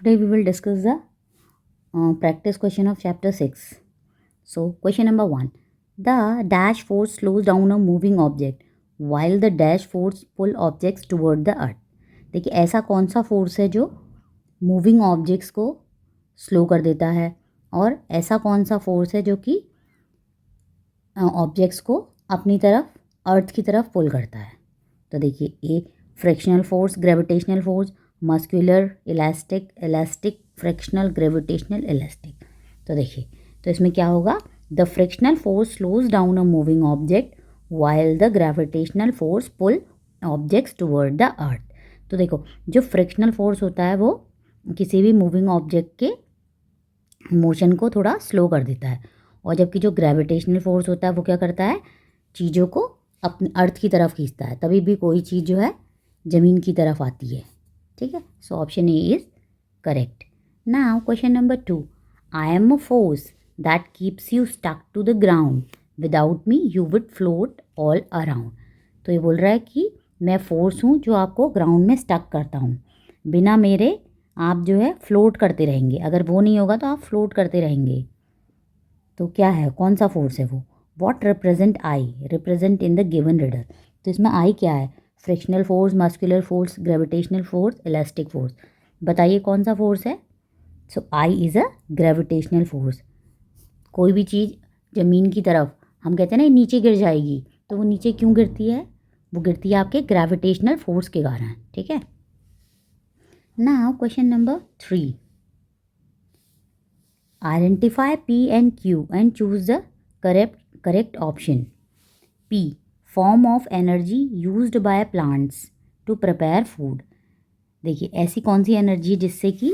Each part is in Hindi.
Today we will discuss the practice question of chapter 6. So question number 1. The dash force slows down a moving object while the dash force pull objects toward the earth. देखिए ऐसा कौन सा फोर्स है जो मूविंग ऑब्जेक्ट्स को स्लो कर देता है और ऐसा कौन सा फोर्स है जो कि ऑब्जेक्ट्स को अपनी तरफ अर्थ की तरफ पुल करता है. तो देखिए a frictional force, gravitational force, muscular, elastic, frictional, gravitational, elastic. तो देखिए तो इसमें क्या होगा, the frictional force slows down a moving object while the gravitational force pull objects toward the earth. तो देखो जो फ्रिक्शनल फोर्स होता है वो किसी भी मूविंग ऑब्जेक्ट के मोशन को थोड़ा स्लो कर देता है, और जबकि जो ग्रेविटेशनल फोर्स होता है वो क्या करता है, चीज़ों को अपने अर्थ की तरफ खींचता है, तभी भी कोई चीज़ जो है ज़मीन की तरफ आती है. ठीक है, so option A is correct. Now question number 2. I am a force that keeps you stuck to the ground, without me you would float all around. तो ये बोल रहा है कि मैं फोर्स हूँ जो आपको ग्राउंड में स्टक करता हूँ, बिना मेरे आप जो है फ्लोट करते रहेंगे, अगर वो नहीं होगा तो आप फ्लोट करते रहेंगे. तो क्या है, कौन सा फोर्स है वो? What represent I, represent in the given riddle. तो इसमें आई क्या है, frictional force, muscular force, gravitational force, elastic force. बताइए कौन सा फोर्स है. सो I is a gravitational force. कोई भी चीज़ ज़मीन की तरफ हम कहते हैं ना नीचे गिर जाएगी, तो वो नीचे क्यों गिरती है, वो गिरती है आपके ग्रेविटेशनल फोर्स के कारण. ठीक है. Now question number 3. Identify P and Q and choose the correct option. P. Form of energy used by plants to prepare food. देखिए ऐसी कौन सी एनर्जी जिससे कि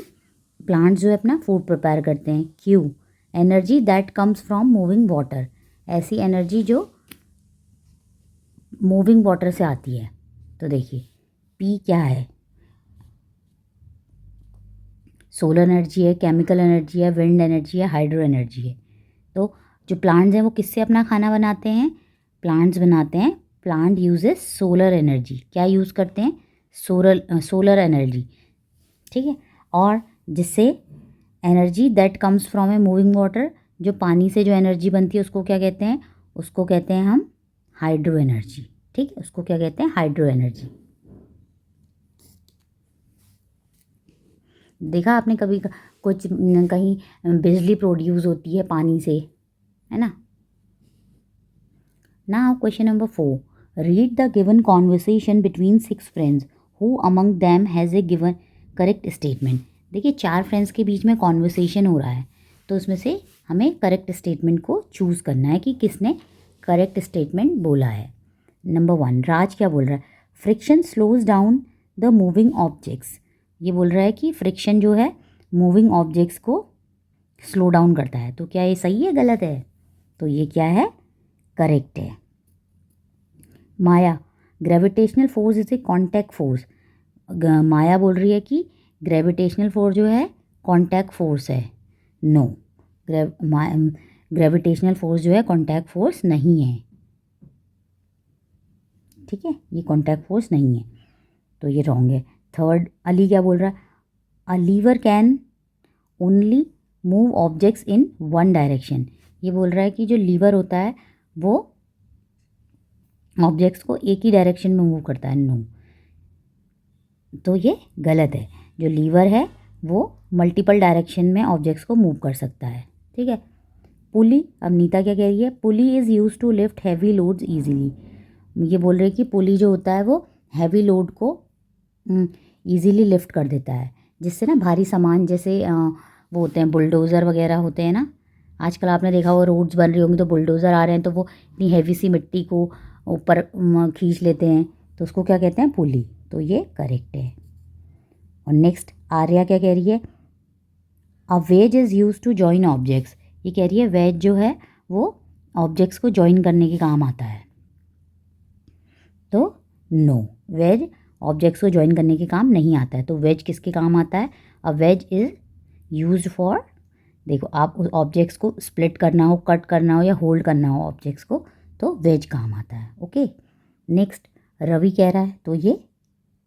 प्लांट्स जो है अपना फूड प्रिपेयर करते हैं. Q. Energy that comes from moving water. ऐसी एनर्जी जो मूविंग वाटर से आती है. तो देखिए P क्या है, सोलर एनर्जी है, केमिकल एनर्जी है, विंड एनर्जी है, हाइड्रो एनर्जी है. तो जो प्लांट्स हैं वो किससे अपना खाना बनाते हैं, प्लांट्स बनाते हैं, प्लांट यूजेस सोलर एनर्जी. क्या यूज़ करते हैं, सोलर एनर्जी. ठीक है. और जिससे energy that comes from a moving water, जो पानी से जो एनर्जी बनती है उसको क्या कहते हैं, उसको कहते हैं हम हाइड्रो एनर्जी. ठीक है, उसको क्या कहते हैं, हाइड्रो एनर्जी. देखा आपने कभी कुछ कहीं बिजली प्रोड्यूस होती है पानी से, है ना. Now question number 4. Read the given conversation between 6 friends, who among them has a given correct statement. देखिए 4 फ्रेंड्स के बीच में कॉन्वर्सेशन हो रहा है, तो उसमें से हमें करेक्ट स्टेटमेंट को चूज़ करना है कि किसने करेक्ट स्टेटमेंट बोला है. नंबर 1, राज क्या बोल रहा है, friction slows down the moving objects. ये बोल रहा है कि फ्रिक्शन जो है मूविंग ऑब्जेक्ट्स को स्लो डाउन करता है. तो क्या ये सही है, गलत है? तो ये क्या है, करेक्ट है. Maya, gravitational force is a contact force. Maya बोल रही है कि ग्रेविटेशनल फोर्स जो है कॉन्टैक्ट फोर्स है. नो, ग्रेविटेशनल फोर्स जो है कॉन्टैक्ट फोर्स नहीं है. ठीक है, ये कॉन्टैक्ट फोर्स नहीं है, तो ये रॉन्ग है. थर्ड, अली क्या बोल रहा है, a lever can only move objects in one direction. ये बोल रहा है कि जो लीवर होता है वो ऑब्जेक्ट्स को एक ही डायरेक्शन में मूव करता है. नो, तो ये गलत है. जो लीवर है वो मल्टीपल डायरेक्शन में ऑब्जेक्ट्स को मूव कर सकता है. ठीक है. पुली, अब नीता क्या कह रही है, pulley is use to lift heavy loads easily. ये बोल रहे हैं कि पुली जो होता है वो हैवी लोड को ईजीली लिफ्ट कर देता है, जिससे ना भारी सामान जैसे वो होते हैं बुलडोज़र वगैरह होते हैं ना, आजकल आपने देखा होगा रोड्स बन रही होंगी तो बुलडोज़र आ रहे हैं, तो वो इतनी हैवी सी मिट्टी को ऊपर खींच लेते हैं, तो उसको क्या कहते हैं, पुली. तो ये करेक्ट है. और नेक्स्ट आर्या क्या कह रही है, a wedge is use to join objects. ये कह रही है वेज जो है वो ऑब्जेक्ट्स को जॉइन करने के काम आता है. तो नो, वेज ऑब्जेक्ट्स को जॉइन करने के काम नहीं आता है. तो वेज किसके काम आता है, a wedge is used for, देखो आप उस ऑब्जेक्ट्स को स्प्लिट करना हो, कट करना हो या होल्ड करना हो ऑब्जेक्ट्स को, तो वेज काम आता है. ओके. नेक्स्ट रवि कह रहा है, तो ये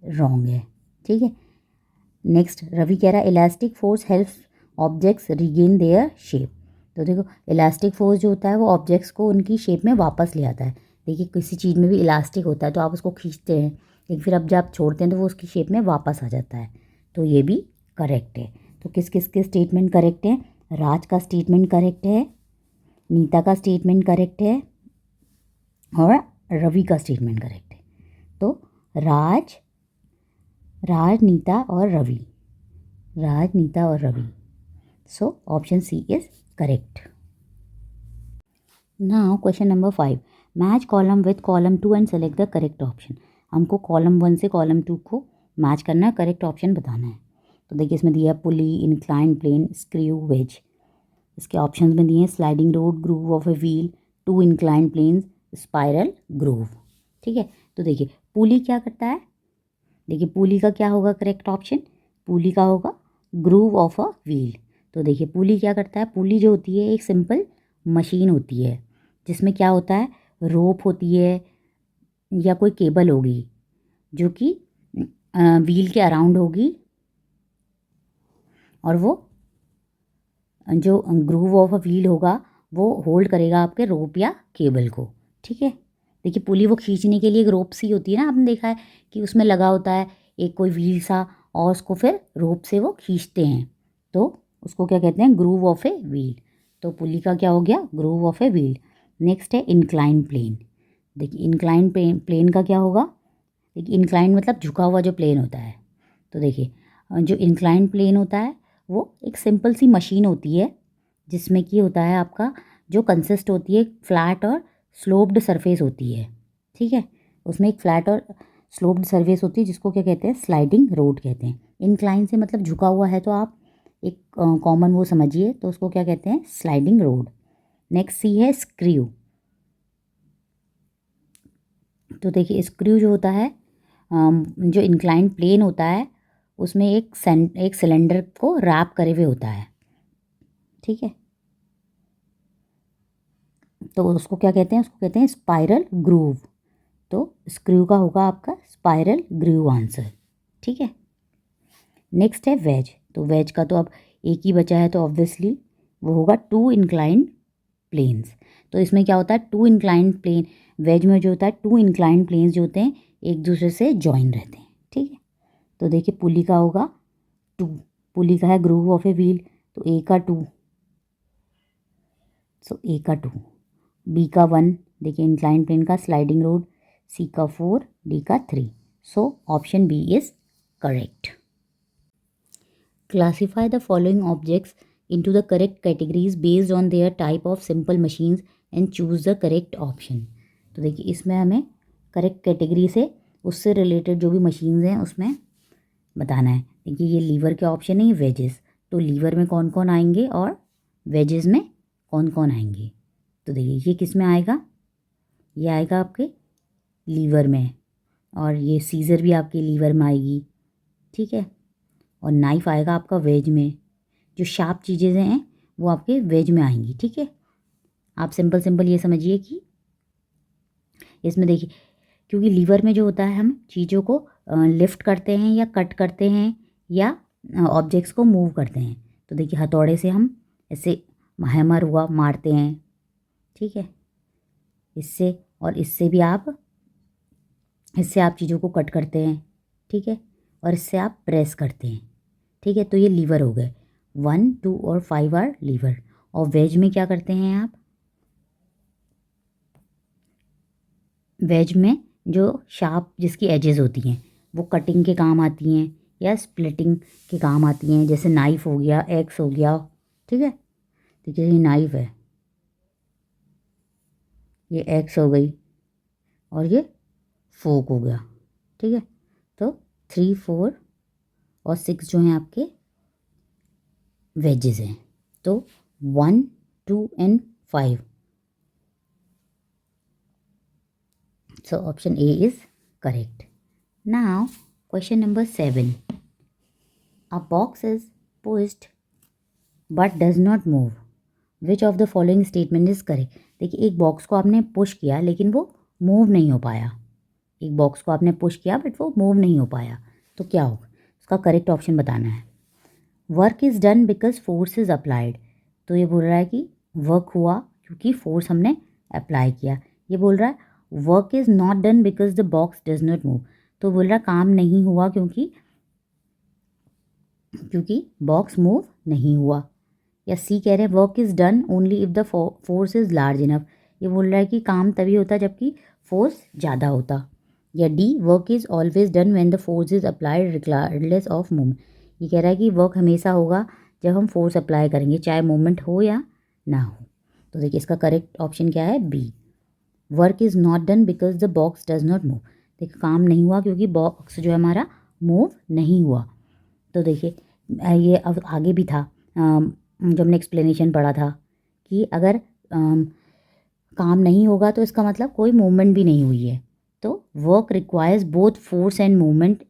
रॉन्ग है. ठीक है. नेक्स्ट रवि कह रहा है elastic force helps objects regain their shape. तो देखो इलास्टिक फोर्स जो होता है वो ऑब्जेक्ट्स को उनकी शेप में वापस ले आता है। देखिए किसी चीज़ में भी इलास्टिक होता है तो आप उसको खींचते हैं लेकिन फिर अब जब आप छोड़ते हैं तो वो उसकी शेप में वापस आ जाता है, तो ये भी करेक्ट है। तो किस किस के स्टेटमेंट करेक्ट है? राज का स्टेटमेंट करेक्ट है, नीता का स्टेटमेंट करेक्ट है और रवि का स्टेटमेंट करेक्ट है। तो राज, नीता और रवि, राज, नीता और Ravi. So option C is correct. Now question number 5, match column with column 2 and select the correct option. हमको कॉलम 1 से कॉलम 2 को मैच करना है, करेक्ट ऑप्शन बताना है। तो देखिए इसमें दिया pulley, incline plane, screw, wedge. इसके ऑप्शंस में दिए sliding rod, groove of a wheel, 2 incline planes, spiral groove. ठीक है, तो देखिए पुली क्या करता है, देखिए पुली का क्या होगा करेक्ट ऑप्शन? पुली का होगा ग्रूव ऑफ अ व्हील। तो देखिए पुली क्या करता है, पुली जो होती है एक सिंपल मशीन होती है जिसमें क्या होता है, रोप होती है या कोई केबल होगी जो कि व्हील के अराउंड होगी और वो जो ग्रूव ऑफ अ व्हील होगा वो होल्ड करेगा आपके रोप या केबल को। ठीक है, देखिए पुली वो खींचने के लिए एक रोप सी होती है ना, आपने देखा है कि उसमें लगा होता है एक कोई व्हील सा और उसको फिर रोप से वो खींचते हैं, तो उसको क्या कहते हैं, ग्रूव ऑफ ए व्हील। तो पुली का क्या हो गया, groove of a wheel. Next है इंक्लाइन प्लेन। देखिए इंक्लाइन प्लेन का क्या होगा, देखिए इंक्लाइन मतलब झुका हुआ जो प्लेन होता है। तो देखिए जो इंक्लाइन प्लेन होता है वो एक सिंपल सी मशीन होती है जिसमें कि होता है आपका जो कंसिस्ट होती है फ्लैट और स्लोप्ड सरफेस होती है। ठीक है, उसमें एक फ्लैट और स्लोप्ड सरफेस होती है जिसको क्या कहते हैं, स्लाइडिंग रोड कहते हैं। इंक्लाइन से मतलब झुका हुआ है तो आप एक कॉमन वो समझिए, तो उसको क्या कहते हैं, स्लाइडिंग रोड। नेक्स्ट सी है स्क्रू। तो देखिए स्क्रू जो होता है जो इंक्लाइन प्लेन होता है उसमें एक सिलेंडर को रैप करे हुए होता है। ठीक है, तो उसको क्या कहते हैं, उसको कहते हैं स्पाइरल ग्रूव। तो स्क्रू का होगा आपका स्पाइरल ग्रूव आंसर। ठीक है, नेक्स्ट है वेज। तो वेज का तो अब एक ही बचा है तो ऑब्वियसली वो होगा 2 इंक्लाइंड प्लेन्स। तो इसमें क्या होता है, 2 इंक्लाइंड प्लेन, वेज में जो होता है 2 इंक्लाइंड प्लेन्स जो होते हैं एक दूसरे से जॉइन रहते हैं। ठीक है, तो देखिए पुली का होगा 2, पुली का है ग्रूव ऑफ ए व्हील तो ए का 2, सो ए का 2, बी का 1, देखिए इंक्लाइन प्लेन का स्लाइडिंग रोड, सी का 4, डी का 3। So option B is correct. Classify the following objects into the correct categories based on their type of simple machines and choose the correct option। तो देखिए इसमें हमें करेक्ट कैटेगरी से उससे रिलेटेड जो भी मशीन्स हैं उसमें बताना है। देखिए ये लीवर के ऑप्शन है, वेजेस, तो लीवर में कौन कौन आएंगे और वेजेस में कौन कौन आएंगे। तो देखिए ये किस में आएगा, ये आएगा आपके लीवर में, और ये सीज़र भी आपके लीवर में आएगी। ठीक है, और नाइफ आएगा आपका वेज में, जो शार्प चीज़ें हैं वो आपके वेज में आएंगी। ठीक है, आप सिंपल सिंपल ये समझिए कि इसमें देखिए क्योंकि लीवर में जो होता है हम चीज़ों को लिफ्ट करते हैं या कट करते हैं या ऑब्जेक्ट्स को मूव करते हैं। तो देखिए हथौड़े से हम ऐसे हैमर हुआ मारते हैं। ठीक है, इससे और इससे भी आप, इससे आप चीज़ों को कट करते हैं। ठीक है, और इससे आप प्रेस करते हैं। ठीक है, तो ये लीवर हो गए, 1, 2 और 5 आर लीवर। और वेज में क्या करते हैं आप, वेज में जो शार्प जिसकी एजेस होती हैं वो कटिंग के काम आती हैं या स्प्लिटिंग के काम आती हैं, जैसे नाइफ हो गया, एक्स हो गया। ठीक है, देखिए ये नाइफ है, ये एक्स हो गई और ये फोक हो गया। ठीक है, तो 3, 4 और 6 जो हैं आपके वेजेस हैं। तो 1, 2 and 5। So option A is correct. Now question number 7. A box is pushed but does not move. Which of the following statement is correct? देखिए एक बॉक्स को आपने पुश किया लेकिन वो मूव नहीं हो पाया, एक बॉक्स को आपने पुश किया बट वो मूव नहीं हो पाया, तो क्या होगा? उसका करेक्ट ऑप्शन बताना है। Work is done because force is applied, तो ये बोल रहा है कि वर्क हुआ क्योंकि फोर्स हमने अप्लाई किया। ये बोल रहा है work is not done because the box does not move, तो बोल रहा है काम नहीं हुआ क्योंकि बॉक्स मूव नहीं हुआ। या सी कह रहे हैं work is done only if the force is large enough, ये बोल रहा है कि काम तभी होता जबकि फोर्स ज़्यादा होता। या D work is always done when the force is applied regardless of movement, ये कह रहा है कि वर्क हमेशा होगा जब हम फोर्स अप्लाई करेंगे चाहे मूवमेंट हो या ना हो। तो देखिए इसका करेक्ट ऑप्शन क्या है, B. Work is not done because the box does not move, देखिए काम नहीं हुआ क्योंकि बॉक्स जो है हमारा मूव नहीं हुआ। तो देखिए ये अब आगे भी था जो हमने एक्सप्लेनेशन पढ़ा था कि अगर काम नहीं होगा तो इसका मतलब कोई मूवमेंट भी नहीं हुई है। तो work requires both force and movement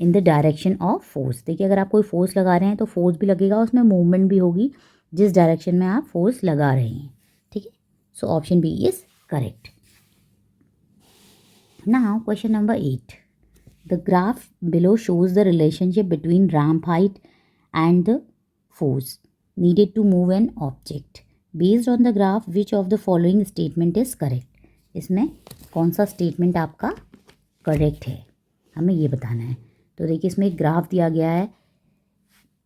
in the direction of force, देखिए अगर आप कोई फोर्स लगा रहे हैं तो फोर्स भी लगेगा, उसमें मूवमेंट भी होगी जिस डायरेक्शन में आप फोर्स लगा रहे हैं। ठीक है, so option B is correct. Now question number 8, the graph below shows the relationship between ramp height and the force needed to move an object. Based on the graph, which of the following statement is correct? इसमें कौन सा स्टेटमेंट आपका करेक्ट है, हमें ये बताना है। तो देखिए इसमें एक ग्राफ दिया गया है,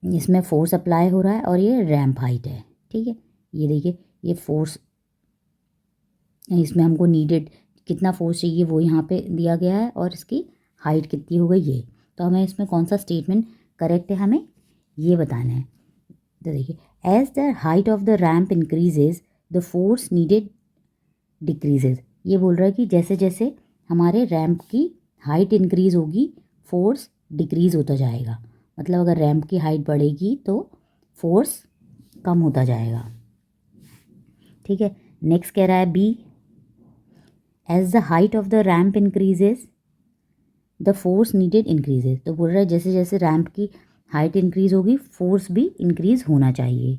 इसमें फोर्स अप्लाई हो रहा है और ये रैम्प हाइट है। ठीक है, ये देखिए ये फोर्स, इसमें हमको नीडेड कितना फोर्स चाहिए वो यहाँ पे दिया गया है और इसकी हाइट कितनी हो गई ये। तो हमें इसमें कौन सा स्टेटमेंट करेक्ट है हमें ये बताना है। तो देखिए as the height of the ramp increases the force needed decreases, ये बोल रहा है कि जैसे जैसे हमारे रैम्प की हाइट इंक्रीज होगी फोर्स डिक्रीज होता जाएगा, मतलब अगर रैम्प की हाइट बढ़ेगी तो फोर्स कम होता जाएगा। ठीक है, नेक्स्ट कह रहा है B, as the height of the ramp increases the force needed increases, तो बोल रहा है जैसे जैसे रैम्प की हाइट इंक्रीज होगी फोर्स भी इंक्रीज होना चाहिए।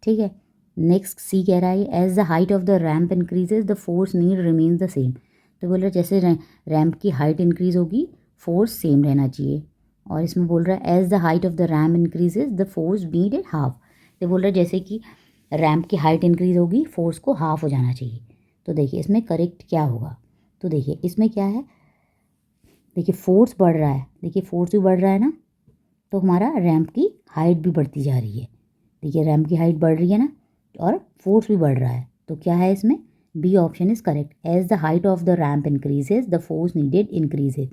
ठीक है, नेक्स्ट सी कह रहा है as the height of the ramp increases the force need remains the same, तो बोल रहा है जैसे रैम्प की हाइट इंक्रीज होगी फोर्स सेम रहना चाहिए। और इसमें बोल रहा है as the height of the ramp increases the force needed half, तो बोल रहा है जैसे कि रैम्प की हाइट इंक्रीज होगी फोर्स को हाफ हो जाना चाहिए। तो देखिए इसमें करेक्ट क्या होगा, तो देखिए इसमें क्या है, देखिए फोर्स बढ़ रहा है, देखिए फोर्स भी बढ़ रहा है ना, तो हमारा रैम्प की हाइट भी बढ़ती जा रही है। देखिए रैम्प की हाइट बढ़ रही है ना और फोर्स भी बढ़ रहा है, तो क्या है इसमें B option is correct. As the height of the ramp increases the force needed increases,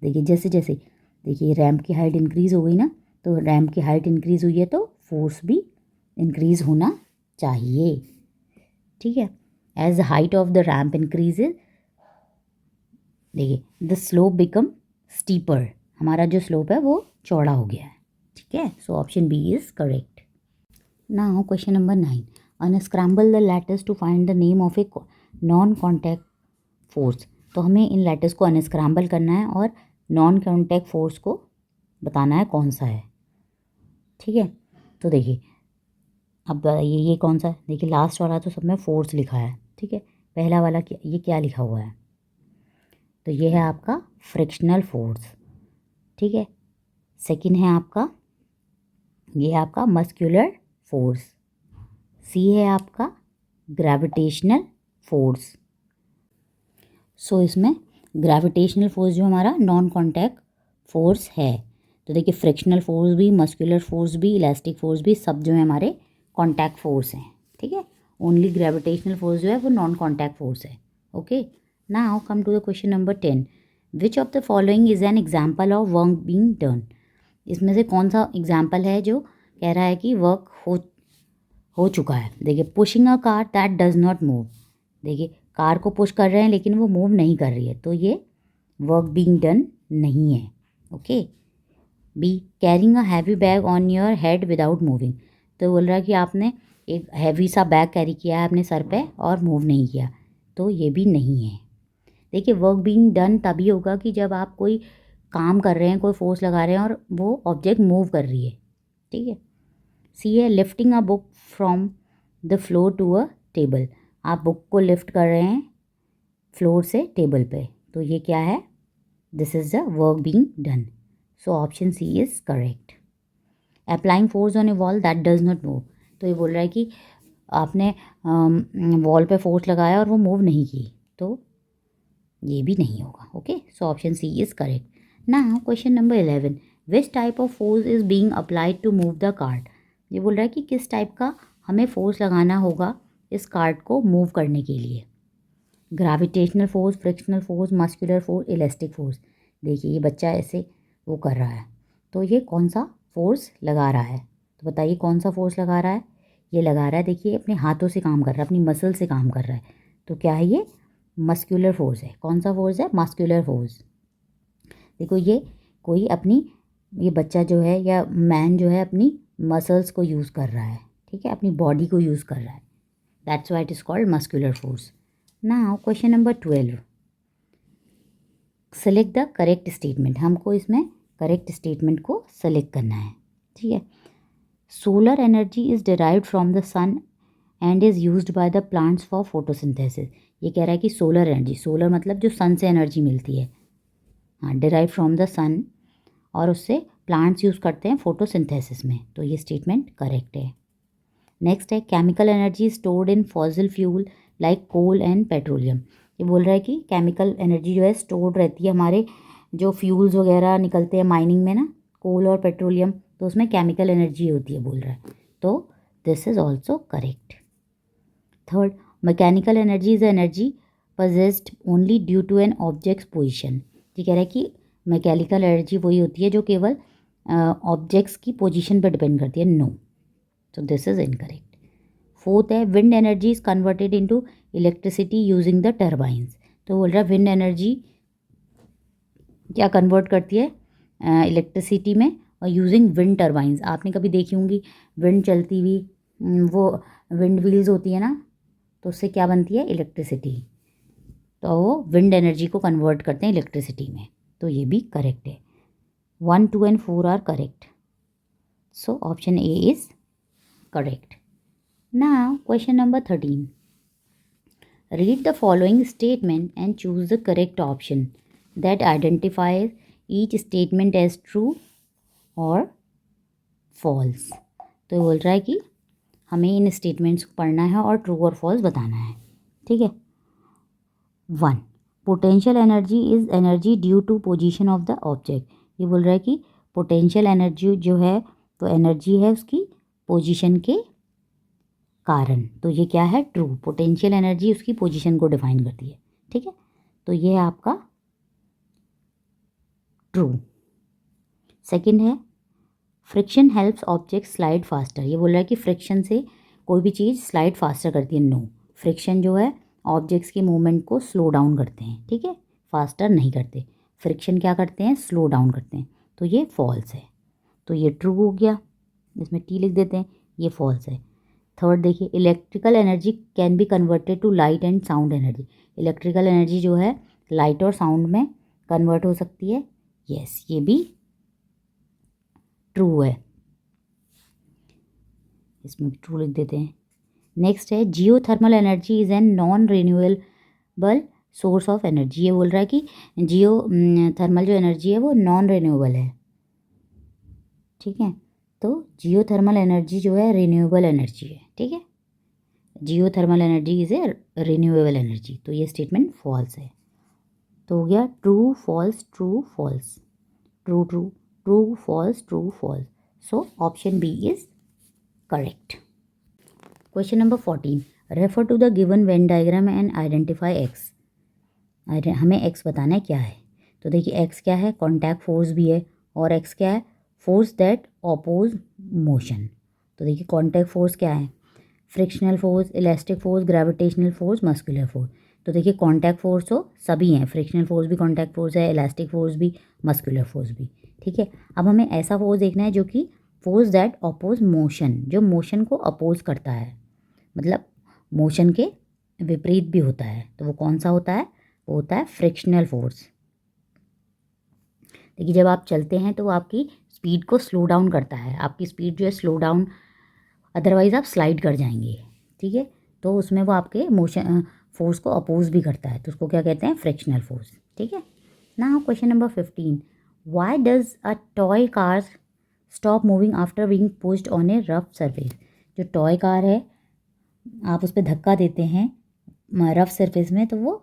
देखिए जैसे जैसे देखिए रैम्प की हाइट इंक्रीज़ हो गई ना, तो रैम्प की हाइट इंक्रीज़ हुई है तो फोर्स भी इंक्रीज़ होना चाहिए। ठीक है, as the height of the ramp increases, देखिए द स्लोप बिकम स्टीपर, हमारा जो स्लोप है वो चौड़ा हो गया है। ठीक है, so option B is correct. Now question number 9, unscramble the letters to find the name of a non contact force, तो हमें इन लेटर्स को अनस्क्रैम्बल करना है और नॉन कॉन्टैक्ट फोर्स को बताना है कौन सा है। ठीक है, तो देखिए अब ये कौन सा है, देखिए लास्ट वाला तो सब में फोर्स लिखा है। ठीक है, पहला वाला ये क्या लिखा हुआ है, तो ये है आपका फ्रिक्शनल फोर्स। ठीक है, सेकंड है आपका, ये है आपका मस्कुलर फोर्स। सी है आपका ग्रेविटेशनल फोर्स। सो इसमें ग्रेविटेशनल फोर्स जो हमारा नॉन कॉन्टैक्ट फोर्स है, तो देखिए फ्रिक्शनल फोर्स भी, मस्कुलर फोर्स भी, इलास्टिक फोर्स भी सब जो है हमारे कॉन्टैक्ट फोर्स हैं। ठीक है, ओनली ग्रेविटेशनल फोर्स जो है वो नॉन कॉन्टैक्ट फोर्स है। Okay, now come to the question number 10, which of the following is an example of work being done, इसमें से कौन सा एग्जाम्पल है जो कह रहा है कि वर्क हो चुका है। देखिए pushing a car that does not move, देखिए कार को पुश कर रहे हैं लेकिन वो मूव नहीं कर रही है, तो ये वर्क बीइंग डन नहीं है। Okay, B carrying a heavy bag on your head without moving, तो बोल रहा है कि आपने एक हैवी सा बैग कैरी किया है अपने सर पे और मूव नहीं किया, तो ये भी नहीं है। देखिए वर्क बीइंग डन तभी होगा कि जब आप कोई काम कर रहे हैं, कोई फोर्स लगा रहे हैं और वो ऑब्जेक्ट मूव कर रही है। ठीक है, सी है lifting a book from the floor to a table, आप बुक को लिफ्ट कर रहे हैं फ्लोर से टेबल पे, तो ये क्या है, this is the work being done. So option C is correct. Applying force on a wall that does not move. तो ये बोल रहा है कि आपने वॉल पे फोर्स लगाया और वो मूव नहीं की, तो ये भी नहीं होगा. Okay, so option C is correct. Now question number 11. Which type of force is being applied to move the card. ये बोल रहा है कि किस टाइप का हमें फोर्स लगाना होगा इस कार्ड को मूव करने के लिए. Gravitational force, frictional force, muscular force, elastic force. देखिए ये बच्चा ऐसे वो कर रहा है, तो ये कौन सा फोर्स लगा रहा है, तो बताइए कौन सा फोर्स लगा रहा है. ये लगा रहा है, देखिए अपने हाथों से काम कर रहा है, अपनी मसल से काम कर रहा है. तो क्या है ये? मस्कुलर फोर्स है. कौन सा फोर्स है? Muscular force. देखो ये कोई अपनी, ये बच्चा जो है या मैन जो है अपनी मसल्स को यूज़ कर रहा है, ठीक है, अपनी बॉडी को यूज़ कर रहा है. That's why it is called muscular force. Now question number 12. Select the correct statement. हमको इसमें करेक्ट स्टेटमेंट को सेलेक्ट करना है, ठीक है. Solar energy is derived from the sun and is used by the plants for photosynthesis. ये कह रहा है कि सोलर एनर्जी, सोलर मतलब जो सन से एनर्जी मिलती है, हाँ, डिराइव फ्रॉम द सन, और उससे प्लांट्स यूज़ करते हैं फोटोसिंथेसिस में. तो ये स्टेटमेंट करेक्ट है. नेक्स्ट है chemical energy stored in fossil fuel like coal and petroleum. ये बोल रहा है कि केमिकल एनर्जी जो है स्टोर्ड रहती है हमारे जो फ्यूल्स वगैरह निकलते हैं माइनिंग में ना, कोल और पेट्रोलियम, तो उसमें केमिकल एनर्जी होती है बोल रहा है. तो this is also correct. Third, mechanical energy is energy possessed only due to an object's position. ये कह रहा है कि मैकेनिकल एनर्जी वही होती है जो केवल ऑब्जेक्ट्स की पोजीशन पर डिपेंड करती है. No, so this is incorrect. Fourth है wind energy is converted into electricity using the turbines. तो बोल रहा है विंड एनर्जी क्या कन्वर्ट करती है इलेक्ट्रिसिटी में, और यूजिंग विंड टर्बाइंस. आपने कभी देखी होंगी विंड चलती हुई, वो विंड व्हील्स होती है ना, तो उससे क्या बनती है? इलेक्ट्रिसिटी. तो वो विंड एनर्जी को कन्वर्ट करते हैं इलेक्ट्रिसिटी में. तो ये भी करेक्ट है. 1, 2 and 4 are correct. So option A is correct. Now question number 13. Read the following statement and choose the correct option that identifies each statement as true or false. तो बोल रहा है कि हमें इन स्टेटमेंट्स को पढ़ना है और ट्रू और फॉल्स बताना है, ठीक है. 1. Potential energy is energy due to position of the object. ये बोल रहा है कि पोटेंशियल एनर्जी जो है तो एनर्जी है उसकी पोजीशन के कारण. तो ये क्या है? ट्रू. पोटेंशियल एनर्जी उसकी पोजीशन को डिफाइन करती है, ठीक है. तो ये है आपका ट्रू. सेकंड है friction helps object slide faster. ये बोल रहा है कि फ्रिक्शन से कोई भी चीज़ स्लाइड फास्टर करती है. नो, फ्रिक्शन जो है ऑब्जेक्ट्स के मूवमेंट को स्लो डाउन करते हैं, ठीक है, फास्टर नहीं करते. फ्रिक्शन क्या करते हैं? स्लो डाउन करते हैं. तो ये फॉल्स है. तो ये ट्रू हो गया, इसमें टी लिख देते हैं, ये फॉल्स है. थर्ड देखिए, electrical energy can be converted to light and sound energy. Electrical energy जो है लाइट और साउंड में कन्वर्ट हो सकती है. यस, ये भी ट्रू है, इसमें भी ट्रू लिख देते हैं. नेक्स्ट है geothermal energy is an non renewable source of energy. ये बोल रहा है कि जियो थर्मल जो एनर्जी है वो नॉन रिन्यूएबल है, ठीक है. तो जियो थर्मल एनर्जी जो है रिन्यूएबल एनर्जी है, ठीक है. Geothermal energy is a renewable energy. तो ये स्टेटमेंट फॉल्स है. तो हो गया true false true false, true true true false true false. So option B is correct. Question number 14. Refer to the given Venn diagram and identify X. हमें एक्स बताना है क्या है. तो देखिए एक्स क्या है? कॉन्टैक्ट फोर्स भी है, और एक्स क्या है? Force that oppose motion. तो देखिए कॉन्टैक्ट फोर्स क्या है? Frictional force, elastic force, gravitational force, muscular force. तो देखिए कॉन्टैक्ट फोर्स तो सभी हैं, फ्रिक्शनल फोर्स भी कॉन्टैक्ट फोर्स है, इलास्टिक फोर्स भी, मस्कुलर फोर्स भी, ठीक है. अब हमें ऐसा फोर्स देखना है जो कि फोर्स दैट ऑपोज मोशन, जो मोशन को अपोज करता है, मतलब मोशन के विपरीत भी होता है. तो वो कौन सा होता है? वो होता है फ्रिक्शनल फोर्स. देखिए जब आप चलते हैं तो आपकी स्पीड को स्लो डाउन करता है, आपकी स्पीड जो है स्लो डाउन, अदरवाइज़ आप स्लाइड कर जाएंगे, ठीक है. तो उसमें वो आपके मोशन फोर्स को अपोज भी करता है, तो उसको क्या कहते हैं? फ्रिक्शनल फोर्स, ठीक है. Now question number 15. Why does a toy car stop moving after being pushed on A rough surface. जो टॉय कार है आप उस पर धक्का देते हैं रफ सरफेस में तो वो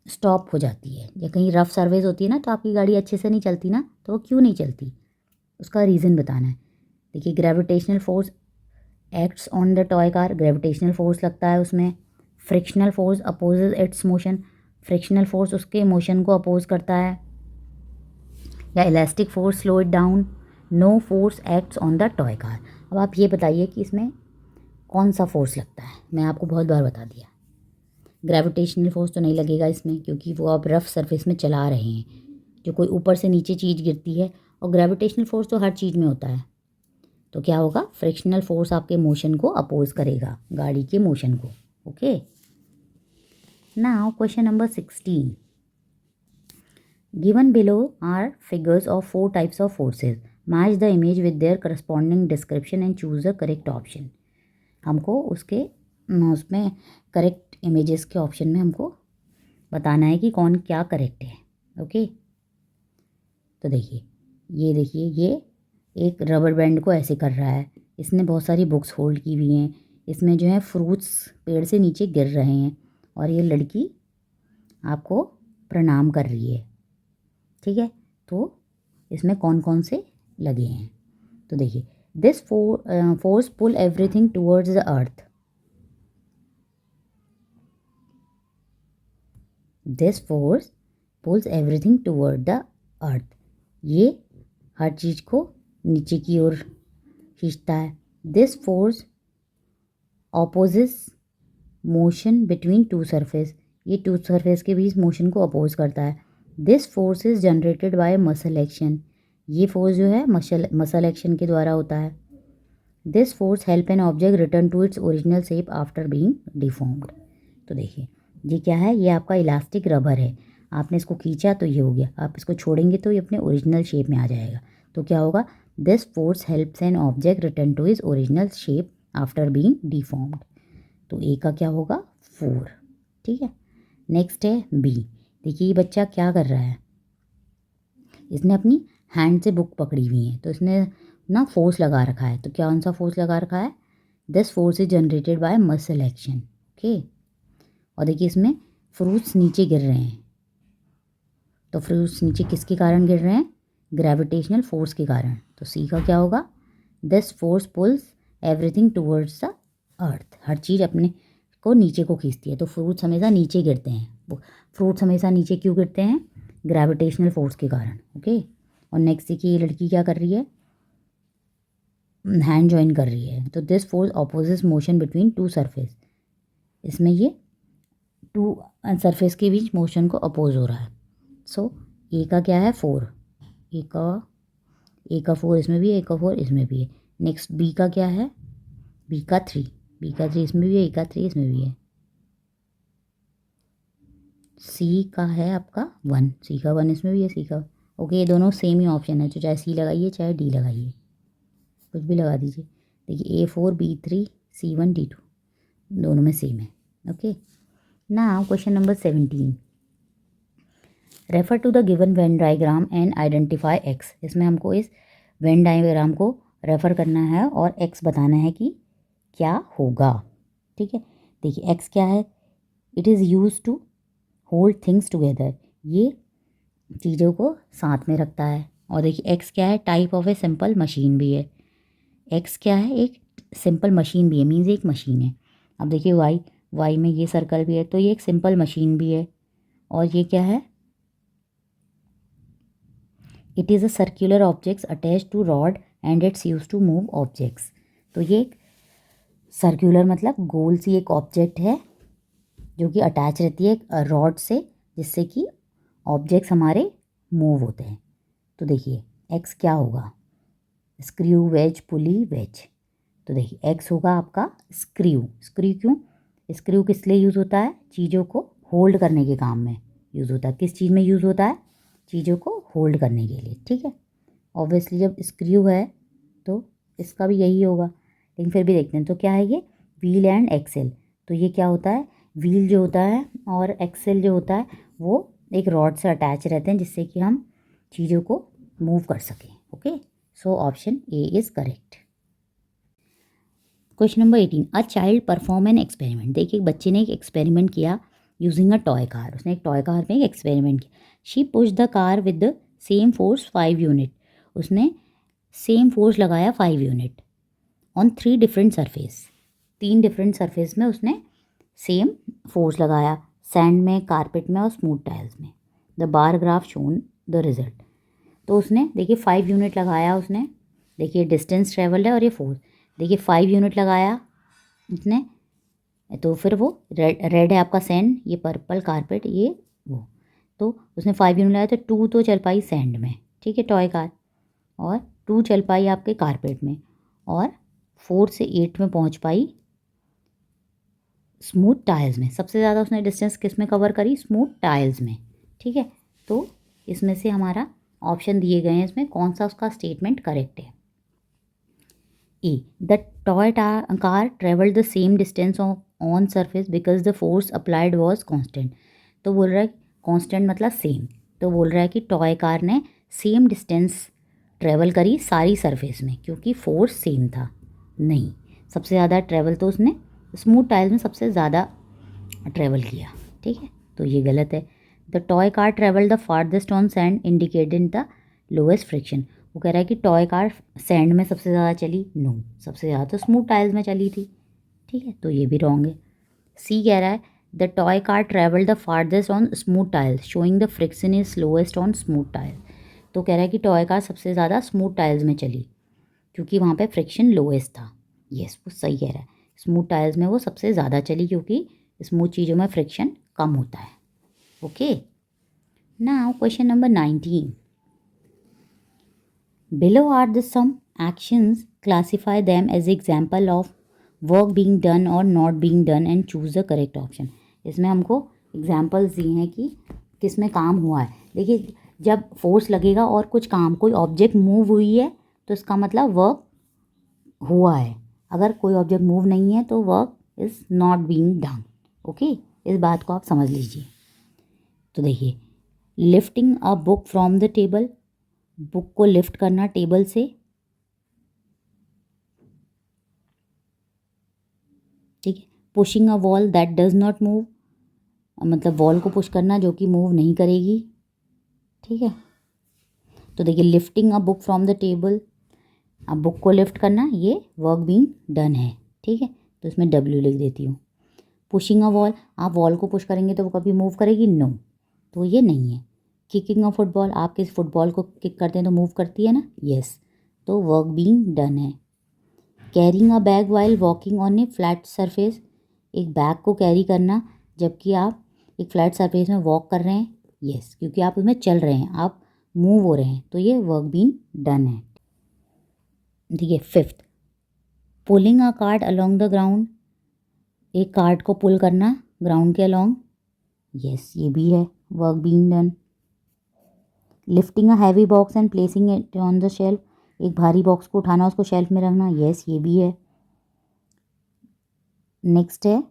स्टॉप हो जाती है। या कहीं रफ सरफेस होती है ना तो आपकी गाड़ी अच्छे से नहीं चलती ना, तो वो क्यों नहीं चलती, उसका रीज़न बताना है। देखिए gravitational force acts on the toy car, gravitational force लगता है उसमें। Frictional force opposes its motion, frictional force उसके मोशन को अपोज करता है। या elastic force slow it down, no force acts on the toy car. अब आप ये बताइए कि इसमें कौन सा फोर्स लगता है। मैं आपको बहुत बार बता दिया, ग्रेविटेशनल फोर्स तो नहीं लगेगा इसमें क्योंकि वो आप रफ सरफेस में चला रहे हैं, जो कोई ऊपर से नीचे चीज़ गिरती है। और ग्रेविटेशनल फोर्स तो हर चीज़ में होता है, तो क्या होगा, फ्रिक्शनल फोर्स आपके मोशन को अपोज करेगा, गाड़ी के मोशन को। Okay, now question number 16। Given below are figures of 4 types of forces, match the image with their corresponding description and choose the correct option. हमको उसमें करेक्ट इमेजेस के ऑप्शन में हमको बताना है कि कौन क्या करेक्ट है। ओके, तो देखिए ये एक रबर बैंड को ऐसे कर रहा है, इसने बहुत सारी बुक्स होल्ड की हुई हैं, इसमें जो है फ्रूट्स पेड़ से नीचे गिर रहे हैं, और ये लड़की आपको प्रणाम कर रही है। ठीक है, तो इसमें कौन कौन से लगे हैं, तो देखिए this force pull everything towards the earth, this force pulls everything toward the earth, ये हर चीज़ को नीचे की ओर खींचता है। This force opposes motion between two surface, ये टू सरफेस के बीच मोशन को अपोज करता है। This force is generated by muscle action, ये फोर्स जो है मसल एक्शन के द्वारा होता है। This force help an object return to its original shape after being deformed. तो देखिए ये क्या है, ये आपका इलास्टिक रबर है, आपने इसको खींचा तो ये हो गया, आप इसको छोड़ेंगे तो ये अपने ओरिजिनल शेप में आ जाएगा। तो क्या होगा, this force helps N object return two is original shape after being deformed. तो ए का क्या होगा, 4। ठीक है, नेक्स्ट है बी। देखिए ये बच्चा क्या कर रहा है, इसने अपनी हैंड से बुक पकड़ी हुई है, तो इसने ना फोर्स लगा रखा है। तो कौन सा फोर्स लगा रखा है, this force is generated by muscle action. Okay, और देखिए इसमें फ्रूट्स नीचे गिर रहे हैं, तो फ्रूट्स नीचे किसके कारण गिर रहे हैं, ग्रेविटेशनल फोर्स के कारण। तो सी का क्या होगा, this force pulls everything towards the earth, हर चीज़ अपने को नीचे को खींचती है, तो फ्रूट्स हमेशा नीचे गिरते हैं। वो फ्रूट्स हमेशा नीचे क्यों गिरते हैं, ग्रेविटेशनल फोर्स के कारण। ओके, और नेक्स्ट देखिए ये लड़की क्या कर रही है, हैंड जॉइन कर रही है, तो this force opposite motion between two surface, इसमें ये टू सरफेस के बीच मोशन को अपोज हो रहा है। सो ए का क्या है, 4, ए का 4 इसमें भी है, ए का 4 इसमें भी है। नेक्स्ट बी का क्या है, बी का 3, बी का 3 इसमें भी है, ए का 3 इसमें भी है। सी का है आपका 1, सी का 1 इसमें भी है, सी का। ओके, ये दोनों सेम ही ऑप्शन है, तो चाहे सी लगाइए चाहे डी लगाइए, कुछ भी लगा दीजिए। देखिए A4 B3 C1 D2 दोनों में सेम है। Okay, now question number 17। Refer to the given Venn diagram and identify X. इसमें हमको इस वेन डायग्राम को रेफर करना है और एक्स बताना है कि क्या होगा। ठीक है, देखिए एक्स क्या है, it is use to hold things together, ये चीज़ों को साथ में रखता है। और देखिए एक्स क्या है, type of a simple machine भी है। एक्स क्या है, एक सिंपल मशीन भी है, मीन्स एक मशीन है। अब देखिए वाई में ये सर्कल भी है, तो ये एक सिंपल मशीन भी है। और ये क्या है, it is a circular objects attach to rod and its use to move objects. तो ये एक सर्कुलर मतलब गोल सी एक ऑब्जेक्ट है जो कि अटैच रहती है एक रॉड से, जिससे कि ऑब्जेक्ट्स हमारे मूव होते हैं। तो देखिए एक्स क्या होगा, स्क्रू वेज पुली वेज। तो देखिए एक्स होगा आपका स्क्रू। स्क्रू क्यों, स्क्रू किस लिए यूज़ होता है, चीज़ों को होल्ड करने के काम में यूज़ होता है। किस चीज़ में यूज़ होता है, चीज़ों को होल्ड करने के लिए। ठीक है, ऑब्वियसली जब स्क्रू है तो इसका भी यही होगा, लेकिन फिर भी देखते हैं। तो क्या है ये, व्हील एंड एक्सेल। तो ये क्या होता है, व्हील जो होता है और एक्सेल जो होता है वो एक रॉड से अटैच रहते हैं, जिससे कि हम चीज़ों को मूव कर सकें। Okay, so option A is correct. Question number 18, a child perform an experiment. देखिए, बच्चे ने एक एक्सपेरिमेंट किया यूजिंग अ टॉय कार। उसने एक टॉय कार में एक एक्सपेरिमेंट किया। She push the car with the same force 5 unit. उसने सेम फोर्स लगाया 5 unit on 3 different surface. 3 different surface में उसने सेम फोर्स लगाया, सैंड में, कारपेट में और स्मूथ टाइल्स में। The bar graph shown the result. तो उसने देखिए 5 यूनिट लगाया उसने, देखिए डिस्टेंस ट्रेवल्ड है और ये फोर्स, देखिए 5 यूनिट लगाया उसने, तो फिर वो रेड है आपका सैंड, ये पर्पल कारपेट, ये वो, तो उसने 5 यूनिट लगाया तो 2 तो चल पाई सैंड में, ठीक है, टॉय कार, और 2 चल पाई आपके कारपेट में, और 4 से 8 में पहुंच पाई स्मूथ टाइल्स में। सबसे ज़्यादा उसने डिस्टेंस किस में कवर करी? स्मूथ टाइल्स में, ठीक है। तो इसमें से हमारा ऑप्शन दिए गए हैं, इसमें कौन सा उसका स्टेटमेंट करेक्ट है? A, the toy car travelled the same distance on surface because the force applied was constant. तो बोल रहा है कॉन्स्टेंट मतलब सेम, तो बोल रहा है कि टॉय कार ने सेम डिस्टेंस ट्रेवल करी सारी सरफेस में क्योंकि फोर्स सेम था। नहीं, सबसे ज़्यादा ट्रेवल तो उसने स्मूथ टाइल्स में सबसे ज़्यादा ट्रेवल किया, ठीक है, तो ये गलत है। The toy car travel the farthest on sand indicated the lowest friction. वो कह रहा है कि टॉय कार सैंड में सबसे ज़्यादा चली, नो, सबसे ज़्यादा तो स्मूथ टाइल्स में चली थी, ठीक है, तो ये भी रॉन्ग है। सी कह रहा है the toy car travel the farthest on smooth tiles showing the friction is slowest on smooth tiles. तो कह रहा है कि टॉय कार सबसे ज़्यादा स्मूथ टाइल्स में चली क्योंकि वहाँ पे फ्रिक्शन लोएस्ट था। यस, वो सही कह रहा है, स्मूथ टाइल्स में वो सबसे ज़्यादा चली क्योंकि स्मूथ चीज़ों में फ्रिक्शन कम होता है। Okay, now question number 19, below are the some actions, classify them as example of work being done or not being done and choose the correct option। इसमें हमको एग्जाम्पल्स दिए हैं कि किस में काम हुआ है। देखिए, जब फोर्स लगेगा और कुछ काम, कोई ऑब्जेक्ट मूव हुई है तो इसका मतलब वर्क हुआ है। अगर कोई ऑब्जेक्ट मूव नहीं है तो work is not being done. Okay, इस बात को आप समझ लीजिए। तो देखिए, lifting a book from the table, book को लिफ्ट करना टेबल से, ठीक है। Pushing a wall that does not move, मतलब वॉल को पुश करना जो कि मूव नहीं करेगी, ठीक है। तो देखिए, lifting a book from the table, अब बुक को लिफ्ट करना, ये वर्क बीइंग डन है, ठीक है, तो इसमें डब्ल्यू लिख देती हूँ। पुशिंग अ वॉल, आप वॉल को पुश करेंगे तो वो कभी मूव करेगी? नो, तो ये नहीं है। किकिंग अ फुटबॉल, आप किस फुटबॉल को किक करते हैं तो मूव करती है ना? यस, तो वर्क बीइंग डन है। Carrying a bag while walking on A flat surface, एक बैग को कैरी करना जबकि आप एक फ्लैट सरफेस में वॉक कर रहे हैं, यस, क्योंकि आप उसमें चल रहे हैं, आप मूव हो रहे हैं, तो ये वर्क बीइंग डन है, ठीक है। 5th, pulling a cart along the ground, एक कार्ट को पुल करना ग्राउंड के अलोंग, यस, ये भी है work being done. Lifting a heavy box and placing it on the shelf, एक भारी बॉक्स को उठाना उसको शेल्फ में रखना, यस, ये भी है। नेक्स्ट है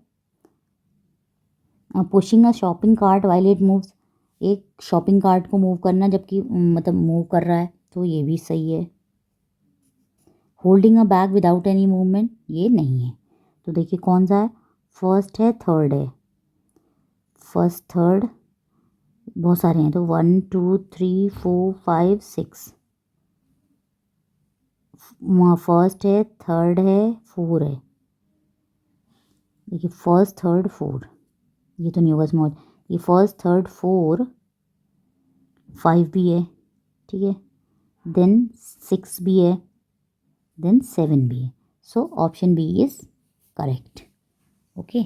pushing a shopping cart while it moves, एक शॉपिंग कार्ट को मूव करना जबकि मतलब मूव कर रहा है, तो ये भी सही है। Holding a bag without any movement, ये नहीं है, तो देखिए कौन सा है, फर्स्ट है, थर्ड है, फर्स्ट थर्ड बहुत सारे हैं, तो 1 2 3 4 5 6, फर्स्ट है, थर्ड है, 4 है, देखिए फर्स्ट थर्ड 4, ये तो नहीं होगा स्मॉल, ये फर्स्ट थर्ड 4 5 भी है, ठीक है, देन 6 भी है, देन 7 भी है, so option B is correct. Okay,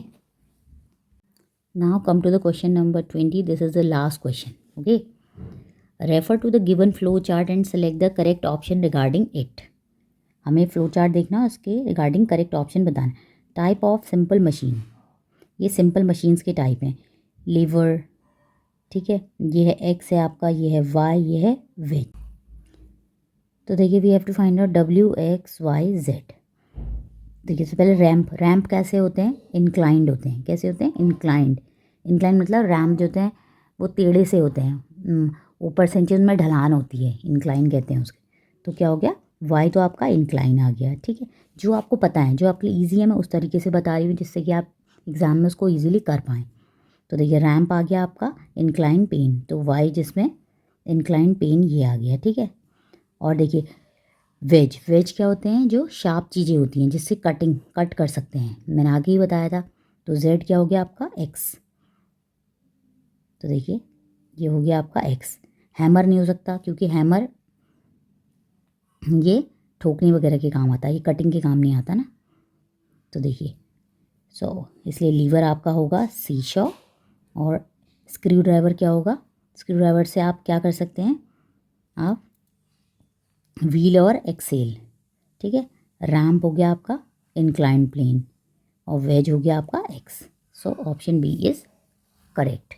now come to the question number 20, this is the last question। okay, refer to the given flow chart and select the correct option regarding it। हमें फ्लो चार्ट देखना, उसके रिगार्डिंग करेक्ट ऑप्शन बताना। टाइप ऑफ सिंपल मशीन, ये सिंपल मशीन्स के टाइप हैं। लीवर, ठीक है, ये है एक्स है आपका, ये है वाई, ये है जेड। तो देखिए we have to find out W X Y Z. देखिए सबसे पहले रैंप, रैंप कैसे होते हैं? इंक्लाइंड होते हैं। कैसे होते हैं? इंक्लाइंड। इंक्लाइंड मतलब रैंप जो होते हैं वो टेढ़े से होते हैं, ऊपर से नीचे में ढलान होती है, इंक्लाइन कहते हैं उसके। तो क्या हो गया, वाई तो आपका इंक्लाइन आ गया, ठीक है। जो आपको पता है, जो आपके लिए ईजी है, मैं उस तरीके से बता रही हूँ जिससे कि आप एग्ज़ाम में उसको ईजिली कर पाएँ। तो देखिए रैम्प आ गया आपका इंक्लाइन पेन, तो वाई जिसमें इंक्लाइन पेन ये आ गया, ठीक है। और देखिए वेज, वेज क्या होते हैं, जो शार्प चीज़ें होती हैं जिससे कट कर सकते हैं, मैंने आगे ही बताया था। तो जेड क्या हो गया आपका एक्स, तो देखिए ये हो गया आपका एक्स। हैमर नहीं हो सकता क्योंकि हैमर ये ठोकने वगैरह के काम आता है, ये कटिंग के काम नहीं आता ना। तो देखिए इसलिए लीवर आपका होगा सीशॉ। और स्क्रू ड्राइवर क्या होगा, स्क्रू ड्राइवर से आप क्या कर सकते हैं, आप व्हील और एक्सेल, ठीक है। रैम्प हो गया आपका इंक्लाइन प्लेन और वेज हो गया आपका X. So option B is correct.